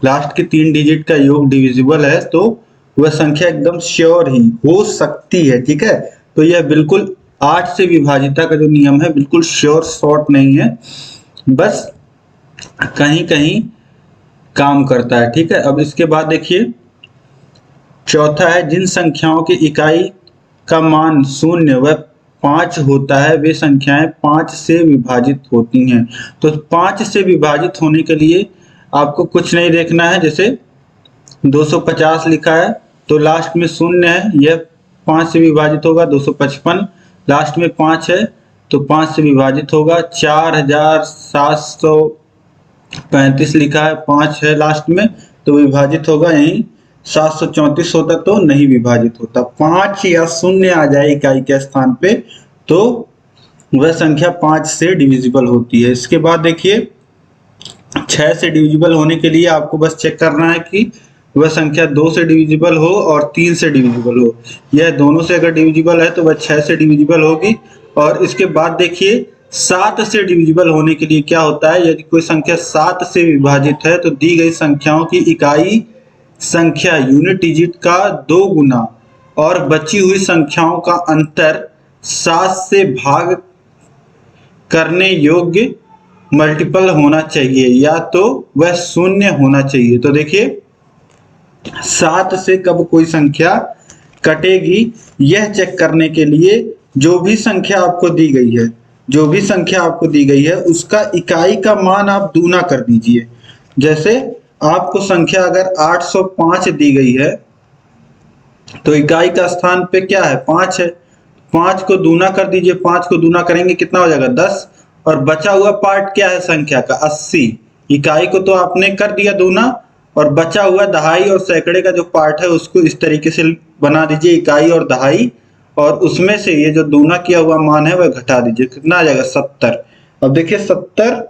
लास्ट के 3 डिजिट का योग डिविजिबल है, तो वह संख्या एकदम श्योर ही हो सकती है। ठीक है, तो यह बिल्कुल 8 से विभाजिता का जो नियम है बिल्कुल श्योर शॉर्ट नहीं है, बस कहीं कहीं काम करता है। ठीक है, अब इसके बाद देखिए चौथा है जिन संख्याओं की इकाई का मान 0 व 5 होता है वे संख्याएं 5 से विभाजित होती हैं। तो 5 से विभाजित होने के लिए आपको कुछ नहीं देखना है। जैसे 250 लिखा है तो लास्ट में 0 है, यह 5 से विभाजित होगा। 255 लास्ट में 5 है तो 5 से विभाजित होगा। 4735 लिखा है, 5 है लास्ट में तो विभाजित होगा। यहीं 734 होता तो नहीं विभाजित होता। 5 या 0 आ जाए इकाई के स्थान पे तो वह संख्या 5 से डिविजिबल होती है। इसके बाद देखिए 6 से डिविजिबल होने के लिए आपको बस चेक करना है कि वह संख्या 2 से डिविजिबल हो और 3 से डिविजिबल हो। यह दोनों से अगर डिविजिबल है तो वह 6 से डिविजिबल होगी। और इसके बाद देखिए 7 से डिविजिबल होने के लिए क्या होता है, यदि कोई संख्या 7 से विभाजित है तो दी गई संख्याओं की इकाई संख्या यूनिट डिजिट का 2 गुना और बची हुई संख्याओं का अंतर 7 से भाग करने योग्य मल्टीपल होना चाहिए या तो वह 0 होना चाहिए। तो देखिए 7 से कब कोई संख्या कटेगी यह चेक करने के लिए जो भी संख्या आपको दी गई है उसका इकाई का मान आप दूना कर दीजिए। जैसे आपको संख्या अगर 805 दी गई है तो इकाई का स्थान पे क्या है 5 है, 5 को दूना कर दीजिए। 5 को दूना करेंगे कितना हो जाएगा 10, और बचा हुआ पार्ट क्या है संख्या का 80। इकाई को तो आपने कर दिया दूना और बचा हुआ दहाई और सैकड़े का जो पार्ट है उसको इस तरीके से बना दीजिए इकाई और दहाई, और उसमें से ये जो दूना किया हुआ मान है वह घटा दीजिए। कितना आ जाएगा 70। अब देखिए 70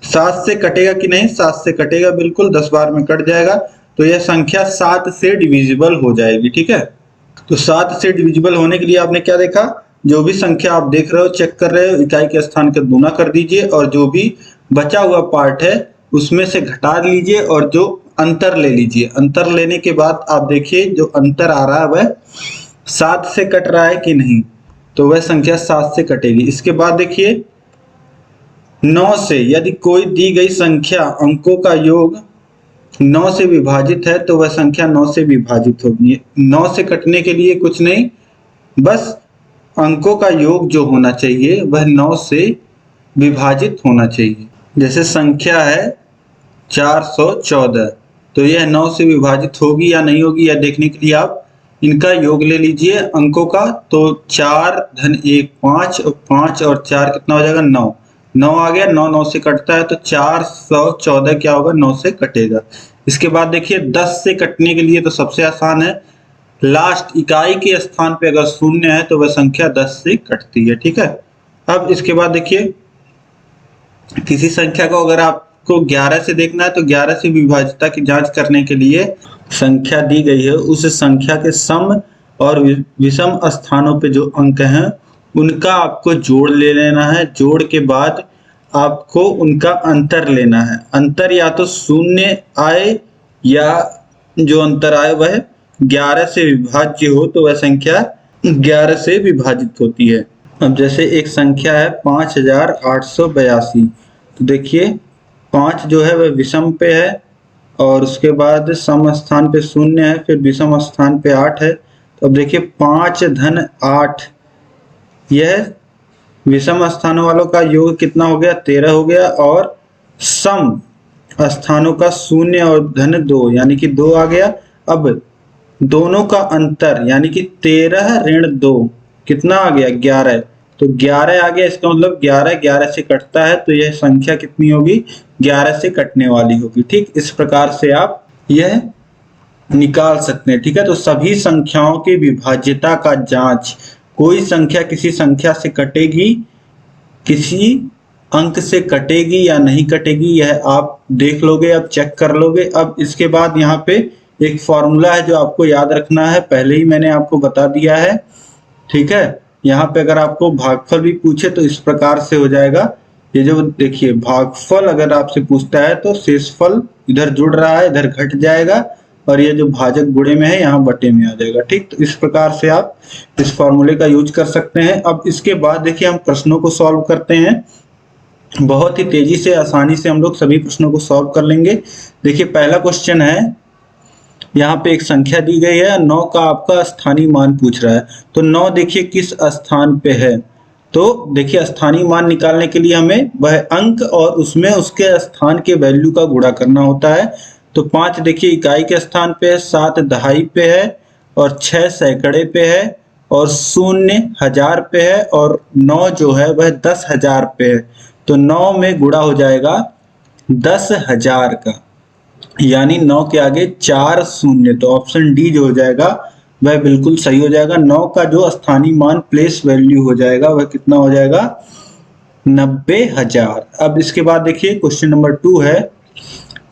7 से कटेगा कि नहीं, 7 से कटेगा बिल्कुल, 10 बार में कट जाएगा तो यह संख्या 7 से डिविजिबल हो जाएगी। ठीक है, तो 7 से डिविजिबल होने के लिए आपने क्या देखा, जो भी संख्या आप देख रहे हो चेक कर रहे हो इकाई के स्थान का दूना कर दीजिए और जो भी बचा हुआ पार्ट है उसमें से घटा लीजिए और जो अंतर ले लीजिए। अंतर लेने के बाद आप देखिए जो अंतर आ रहा है वह 7 से कट रहा है कि नहीं, तो वह संख्या 7 से कटेगी। इसके बाद देखिए 9 से, यदि कोई दी गई संख्या अंकों का योग 9 से विभाजित है तो वह संख्या 9 से विभाजित होगी। 9 से कटने के लिए कुछ नहीं, बस अंकों का योग जो होना चाहिए वह 9 से विभाजित होना चाहिए। जैसे संख्या है 414, तो यह 9 से विभाजित होगी या नहीं होगी, यह देखने के लिए आप इनका योग ले लीजिए अंकों का। तो 4 धन 1 5 और 5 और 4 कितना हो जाएगा 9। 9 आ गया, 9 9 से कटता है तो 414 क्या होगा 9 से कटेगा। इसके बाद देखिए 10 से कटने के लिए तो सबसे आसान है, लास्ट इकाई के स्थान पे अगर शून्य है तो वह संख्या 10 से कटती है। ठीक है, अब इसके बाद देखिए किसी संख्या को अगर आपको 11 से देखना है तो 11 से विभाज्यता की जांच करने के लिए संख्या दी गई है, उस संख्या के सम और विषम स्थानों पे जो अंक हैं उनका आपको जोड़ ले लेना है। जोड़ के बाद आपको उनका अंतर लेना है। अंतर या तो शून्य आए या जो अंतर आए वह 11 से विभाज्य हो तो वह संख्या 11 से विभाजित होती है। अब जैसे एक संख्या है 5882, तो देखिए 5 जो है वह विषम पे है और उसके बाद सम स्थान पे शून्य है, फिर विषम स्थान पे 8 है। तो अब देखिए 5 धन 8, यह विषम स्थानों वालों का योग कितना हो गया 13 हो गया, और सम स्थानों का शून्य और धन 2 यानी कि 2 आ गया। अब दोनों का अंतर यानी कि 13 ऋण 2 कितना आ गया 11, तो 11 आ गया। इसका मतलब 11 11 से कटता है तो यह संख्या कितनी होगी 11 से कटने वाली होगी। ठीक, इस प्रकार से आप यह निकाल सकते हैं। ठीक है, तो सभी संख्याओं की विभाज्यता का जांच, कोई संख्या किसी संख्या से कटेगी, किसी अंक से कटेगी या नहीं कटेगी, यह आप देख लोगे, अब चेक कर लोगे। अब इसके बाद यहाँ पे एक फॉर्मूला है जो आपको याद रखना है, पहले ही मैंने आपको बता दिया है। ठीक है, यहाँ पे अगर आपको भागफल भी पूछे तो इस प्रकार से हो जाएगा। ये जो देखिए भागफल अगर आपसे पूछता है तो शेषफल इधर जुड़ रहा है, इधर घट जाएगा, और ये जो भाजक गुणे में है यहाँ बटे में आ जाएगा। ठीक, तो इस प्रकार से आप इस फॉर्मूले का यूज कर सकते हैं। अब इसके बाद देखिए हम प्रश्नों को सॉल्व करते हैं। बहुत ही तेजी से आसानी से हम लोग सभी प्रश्नों को सॉल्व कर लेंगे। देखिए पहला क्वेश्चन है, यहाँ पे एक संख्या दी गई है, 9 का आपका स्थानीय मान पूछ रहा है। तो 9 देखिए किस स्थान पे है, तो देखिए स्थानीय मान निकालने के लिए हमें वह अंक और उसमें उसके स्थान के वैल्यू का गुणा करना होता है। तो 5 देखिए इकाई के स्थान पे है, 7 दहाई पे है, और 6 सैकड़े पे है, और 0 हजार पे है, और 9 जो है वह 10,000 पे है। तो 9 में गुणा हो जाएगा 10,000 का, यानी 9 के आगे 4 शून्य, तो ऑप्शन डी जो हो जाएगा वह बिल्कुल सही हो जाएगा। 9 का जो स्थानीय मान प्लेस वैल्यू हो जाएगा वह कितना हो जाएगा 90,000। अब इसके बाद देखिए क्वेश्चन नंबर 2 है,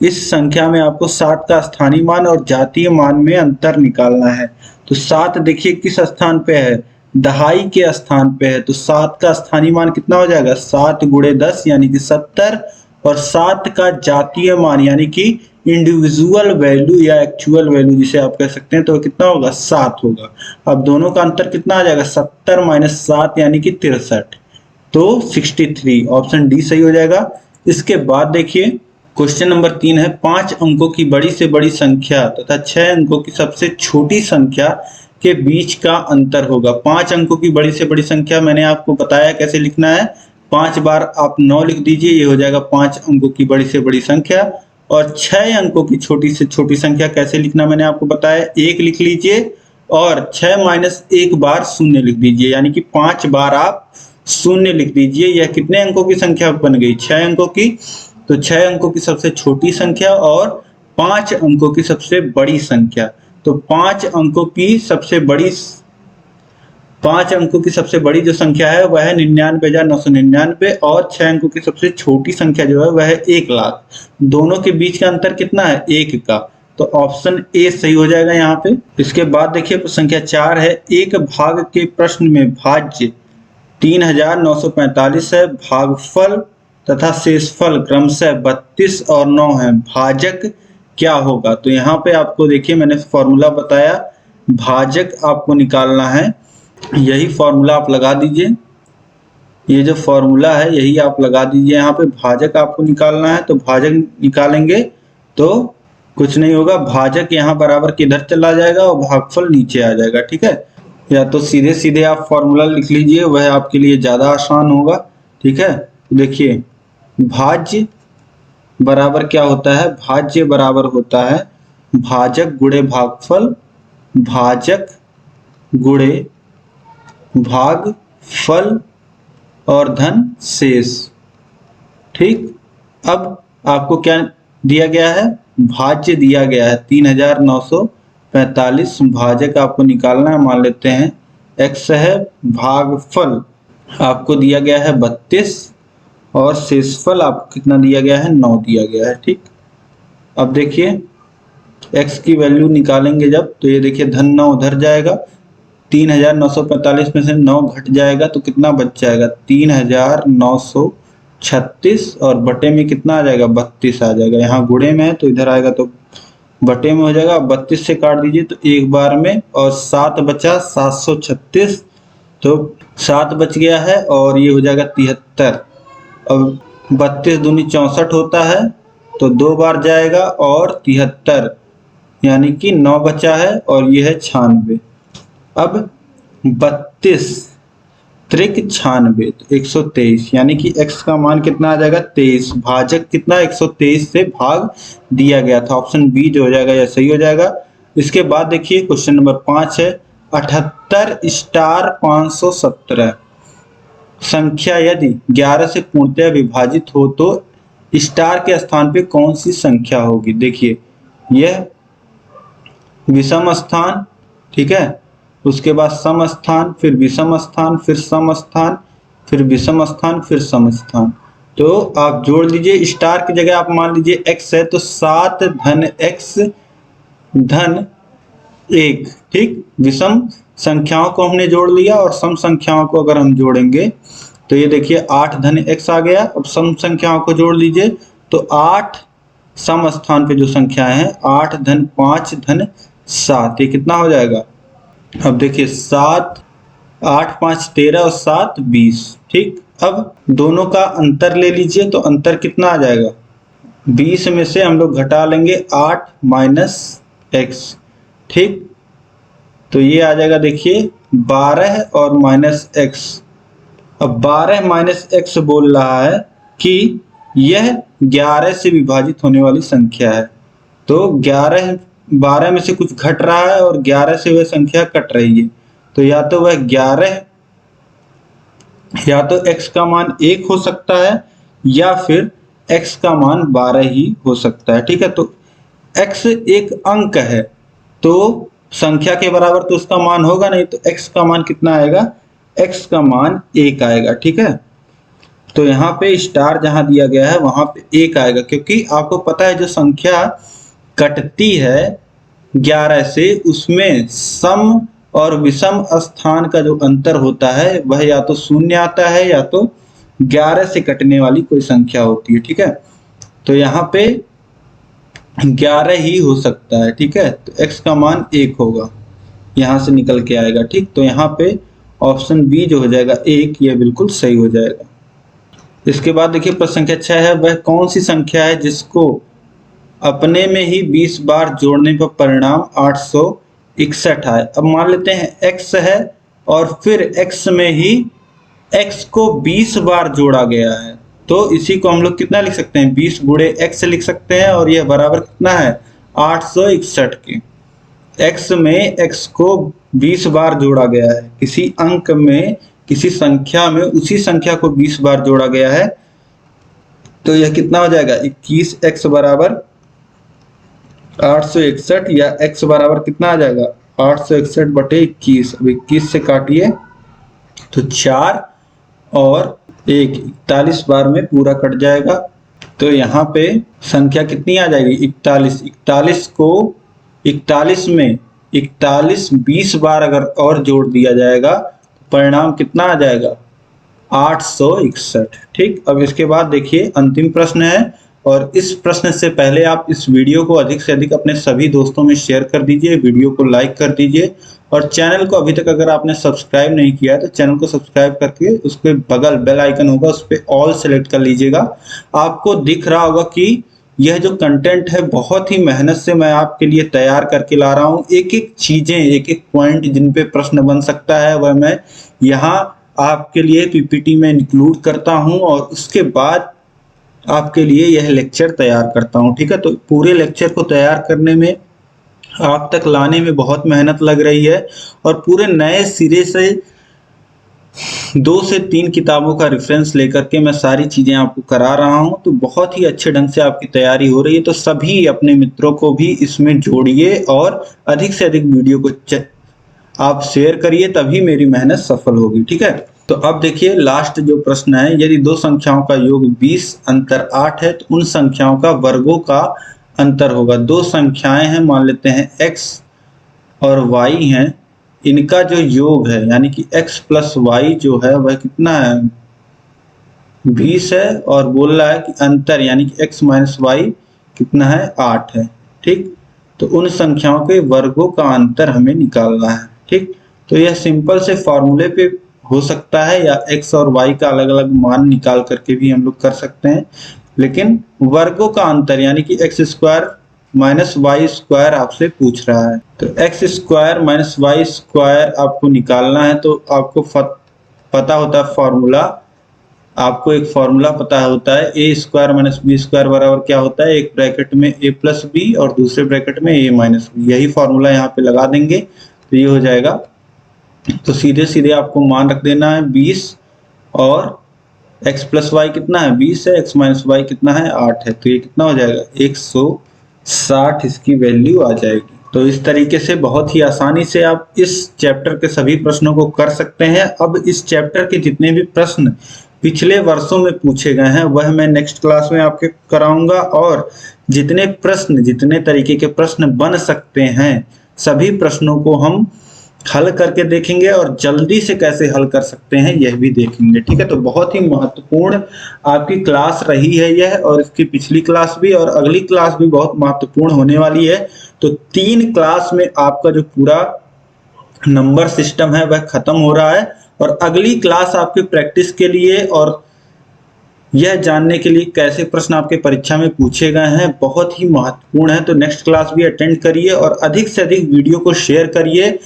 इस संख्या में आपको 7 का स्थानीय मान और जातीय मान में अंतर निकालना है। तो 7 देखिए किस स्थान पे है, दहाई के स्थान पे है, तो 7 का स्थानीय मान कितना हो जाएगा 7 गुणे 10 यानी कि 70, और 7 का जातीय मान यानी कि इंडिविजुअल वैल्यू या एक्चुअल वैल्यू जिसे आप कह सकते हैं, तो कितना होगा 7 होगा। अब दोनों का अंतर कितना आ जाएगा 70 माइनस 7 यानी कि 63, तो 63, ऑप्शन डी सही हो जाएगा। इसके बाद देखिए क्वेश्चन नंबर 3 है, 5 अंकों की बड़ी से बड़ी संख्या तथा 6 अंकों की सबसे छोटी संख्या के बीच का अंतर होगा। 5 अंकों की बड़ी से बड़ी संख्या मैंने आपको बताया कैसे लिखना है, 5 बार आप 9 लिख दीजिए, ये हो जाएगा 5 अंकों की बड़ी से बड़ी संख्या। और 6 अंकों की छोटी से छोटी संख्या कैसे लिखना मैंने आपको बताया, 1 लिख लीजिए और 6 माइनस 1 बार 0 लिख दीजिए, यानी कि 5 बार आप 0 लिख दीजिए। यह कितने अंकों की संख्या बन गई 6 अंकों की, तो 6 अंकों की सबसे छोटी संख्या और 5 अंकों की सबसे बड़ी संख्या। तो 5 अंकों की सबसे बड़ी जो संख्या है वह है 99,999, और 6 अंकों की सबसे छोटी संख्या जो है वह है 1,00,000। दोनों के बीच का अंतर कितना है 1 का, तो ऑप्शन ए सही हो जाएगा यहाँ पे। इसके बाद देखिए संख्या 4 है, एक भाग के प्रश्न में भाज्य 3,945 है, भागफल तथा शेषफल क्रमशः 32 और 9 है, भाजक क्या होगा। तो यहाँ पे आपको देखिए मैंने फॉर्मूला बताया, भाजक आपको निकालना है, यही फॉर्मूला आप लगा दीजिए, ये जो फॉर्मूला है यही आप लगा दीजिए यहाँ पे। भाजक आपको निकालना है, तो भाजक निकालेंगे तो कुछ नहीं होगा, भाजक यहाँ बराबर किधर चला जाएगा और भागफल नीचे आ जाएगा, ठीक है। या तो सीधे सीधे आप फॉर्मूला लिख लीजिए, वह आपके लिए ज्यादा आसान होगा, ठीक है। तो देखिए भाज्य बराबर क्या होता है, भाज्य बराबर होता है भाजक गुणे भागफल, भाजक गुणे भागफल और धन शेष, ठीक। अब आपको क्या दिया गया है, भाज्य दिया गया है 3945, भाजक आपको निकालना है, मान लेते हैं x है, भागफल आपको दिया गया है 32 और शेषफल आपको कितना दिया गया है, 9 दिया गया है, ठीक। अब देखिए x की वैल्यू निकालेंगे जब, तो ये देखिए धन 9 उधर जाएगा, 3945 में से 9 घट जाएगा तो कितना बच जाएगा, 3936, और बटे में कितना आ जाएगा, 32 आ जाएगा। यहाँ गुणे में है तो इधर आएगा तो बटे में हो जाएगा, 32 से काट दीजिए तो एक बार में, और 7 बचा 736, तो 7 बच गया है और ये हो जाएगा 73। अब 32 दूनी 64 होता है तो 2 बार जाएगा और 73, यानी कि 9 बचा है और ये है 96। अब 32 त्रिक 96 तो 123, यानी कि x का मान कितना आ जाएगा, 23। भाजक कितना, 123 से भाग दिया गया था, ऑप्शन बी जो हो जाएगा यह सही हो जाएगा। इसके बाद देखिए क्वेश्चन नंबर 5 है, 78 स्टार 517 संख्या यदि 11 से पूर्णतः विभाजित हो तो स्टार के स्थान पे कौन सी संख्या होगी। देखिए यह विषम स्थान, ठीक है, उसके बाद सम स्थान, फिर विषम स्थान, फिर सम स्थान, फिर विषम स्थान, फिर सम स्थान। तो आप जोड़ लीजिए, स्टार की जगह आप मान लीजिए x है तो 7 धन x धन 1, ठीक। विषम संख्याओं को हमने जोड़ लिया और सम संख्याओं को अगर हम जोड़ेंगे तो ये देखिए 8 धन x आ गया। अब सम संख्याओं को जोड़ लीजिए तो 8 सम स्थान पे जो संख्याएं हैं 8 धन 5 धन 7, ये कितना हो जाएगा। अब देखिए 7 8 5 13 और 7 20, ठीक। अब दोनों का अंतर ले लीजिए तो अंतर कितना आ जाएगा, 20 में से हम लोग घटा लेंगे 8 माइनस x, ठीक। तो ये आ जाएगा देखिए 12 और माइनस x। अब 12 माइनस x बोल रहा है कि यह 11 से विभाजित होने वाली संख्या है, तो 12 में से कुछ घट रहा है और 11 से वह संख्या कट रही है, तो या तो वह 11, या तो x का मान 1 हो सकता है या फिर x का मान 12 ही हो सकता है, ठीक है। तो x एक अंक है तो संख्या के बराबर तो उसका मान होगा नहीं, तो x का मान कितना आएगा, x का मान 1 आएगा, ठीक है। तो यहाँ पे स्टार जहां दिया गया है वहां पे 1 आएगा, क्योंकि आपको पता है जो संख्या कटती है 11 से उसमें सम और विषम स्थान का जो अंतर होता है वह या तो 0 आता है या तो 11 से कटने वाली कोई संख्या होती है, ठीक है। तो यहाँ पे 11 ही हो सकता है, ठीक है। तो x का मान 1 होगा, यहाँ से निकल के आएगा, ठीक। तो यहाँ पे ऑप्शन बी जो हो जाएगा 1, यह बिल्कुल सही हो जाएगा। इसके बाद देखिए प्रश्न संख्या 6 है, वह कौन सी संख्या है जिसको अपने में ही 20 बार जोड़ने पर परिणाम 861 आए। अब मान लेते हैं x है और फिर x में ही x को 20 बार जोड़ा गया है, तो इसी को हम लोग कितना लिख सकते हैं, 20 गुणे x लिख सकते हैं, और यह बराबर कितना है 861 के। x में x को 20 बार जोड़ा गया है, किसी अंक में किसी संख्या में उसी संख्या को 20 बार जोड़ा गया है, तो यह कितना हो जाएगा 21x बराबर 861, या x बराबर कितना आ जाएगा 861 बटे 21। अब 21 से काटिए तो 4 और 1 41 बार में पूरा कट जाएगा, तो यहाँ पे संख्या कितनी आ जाएगी 41। 41 को 41 में 41 20 बार अगर और जोड़ दिया जाएगा परिणाम कितना आ जाएगा 861, ठीक। अब इसके बाद देखिए अंतिम प्रश्न है, और इस प्रश्न से पहले आप इस वीडियो को अधिक से अधिक अपने सभी दोस्तों में शेयर कर दीजिए, वीडियो को लाइक कर दीजिए और चैनल को अभी तक अगर आपने सब्सक्राइब नहीं किया है तो चैनल को सब्सक्राइब करके उसके बगल बेल आइकन होगा उस पर ऑल सेलेक्ट कर लीजिएगा। आपको दिख रहा होगा कि यह जो कंटेंट है बहुत ही मेहनत से मैं आपके लिए तैयार करके ला रहा हूँ। एक एक चीजें, एक एक पॉइंट जिन पे प्रश्न बन सकता है वह मैं यहाँ आपके लिए पीपीटी में इंक्लूड करता हूँ और उसके बाद आपके लिए यह लेक्चर तैयार करता हूँ। ठीक है, तो पूरे लेक्चर को तैयार करने में, आप तक लाने में बहुत मेहनत लग रही है और पूरे नए सिरे से 2 से 3 किताबों का रेफरेंस लेकर के मैं सारी चीजें आपको करा रहा हूं, तो बहुत ही अच्छे ढंग से आपकी तैयारी हो रही है। तो सभी अपने मित्रों को भी इसमें जोड़िए और अधिक से अधिक वीडियो को आप शेयर करिए, तभी मेरी मेहनत सफल होगी। ठीक है, तो अब देखिए लास्ट जो प्रश्न है, यदि 2 संख्याओं का योग 20 अंतर 8 है तो उन संख्याओं का वर्गों का अंतर होगा। 2 संख्याएं हैं, मान लेते हैं x और y हैं, इनका जो योग है यानी कि x प्लस वाई जो है वह कितना है, 20 है और बोल रहा है कि अंतर यानी कि x माइनस वाई कितना है, 8 है। ठीक, तो उन संख्याओं के वर्गों का अंतर हमें निकालना है। ठीक, तो यह सिंपल से फॉर्मूले पे हो सकता है या x और y का अलग अलग मान निकाल करके भी हम लोग कर सकते हैं, लेकिन वर्गों का अंतर यानी कि x square minus Y square आपसे पूछ रहा है, तो X square minus Y square आपको निकालना है। तो आपको पता होता है फॉर्मूला, आपको एक फॉर्मूला पता होता है, ए स्क्वायर माइनस बी स्क्वायर बराबर क्या होता है, एक ब्रैकेट में ए प्लस बी और दूसरे ब्रैकेट में ए माइनस बी। यही फॉर्मूला यहाँ पे लगा देंगे तो ये हो जाएगा। तो सीधे सीधे आपको मान रख देना है 20 और x प्लस वाई कितना है, 20 है, x माइनस वाई कितना है, 8 है, तो ये कितना हो जाएगा, 160 इसकी वैल्यू आ जाएगी। तो इस तरीके से बहुत ही आसानी से आप इस चैप्टर के सभी प्रश्नों को कर सकते हैं। अब इस चैप्टर के जितने भी प्रश्न पिछले वर्षों में पूछे गए हैं वह मैं नेक्स्ट क्लास में आपके कराऊंगा, और जितने प्रश्न, जितने तरीके के प्रश्न बन सकते हैं सभी प्रश्नों को हम हल करके देखेंगे और जल्दी से कैसे हल कर सकते हैं यह भी देखेंगे। ठीक है, तो बहुत ही महत्वपूर्ण आपकी क्लास रही है यह, और इसकी पिछली क्लास भी और अगली क्लास भी बहुत महत्वपूर्ण होने वाली है। तो 3 क्लास में आपका जो पूरा नंबर सिस्टम है वह खत्म हो रहा है और अगली क्लास आपके प्रैक्टिस के लिए और यह जानने के लिए कैसे प्रश्न आपके परीक्षा में पूछे गए हैं बहुत ही महत्वपूर्ण है। तो नेक्स्ट क्लास भी अटेंड करिए और अधिक से अधिक वीडियो को शेयर करिए।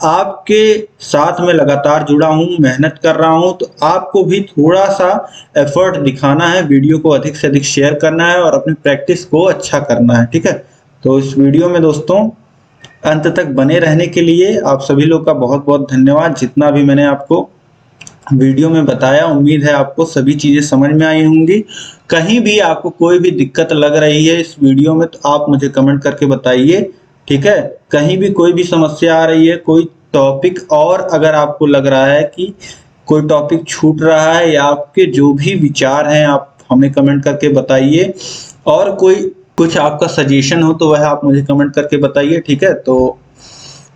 आपके साथ में लगातार जुड़ा हूं, मेहनत कर रहा हूं, तो आपको भी थोड़ा सा एफर्ट दिखाना है, वीडियो को अधिक से अधिक शेयर करना है और अपनी प्रैक्टिस को अच्छा करना है। ठीक है, तो इस वीडियो में दोस्तों अंत तक बने रहने के लिए आप सभी लोग का बहुत बहुत धन्यवाद। जितना भी मैंने आपको वीडियो में बताया, उम्मीद है आपको सभी चीजें समझ में आई होंगी। कहीं भी आपको कोई भी दिक्कत लग रही है इस वीडियो में तो आप मुझे कमेंट करके बताइए। ठीक है, कहीं भी कोई भी समस्या आ रही है, कोई टॉपिक और अगर आपको लग रहा है कि कोई टॉपिक छूट रहा है या आपके जो भी विचार हैं आप हमें कमेंट करके बताइए, और कोई कुछ आपका सजेशन हो तो वह आप मुझे कमेंट करके बताइए। ठीक है, तो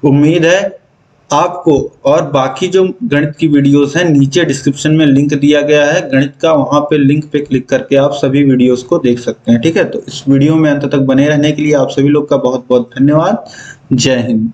उम्मीद है आपको, और बाकी जो गणित की वीडियोस हैं नीचे डिस्क्रिप्शन में लिंक दिया गया है गणित का, वहां पे लिंक पे क्लिक करके आप सभी वीडियोस को देख सकते हैं। ठीक है, तो इस वीडियो में अंत तक बने रहने के लिए आप सभी लोग का बहुत बहुत धन्यवाद। जय हिंद।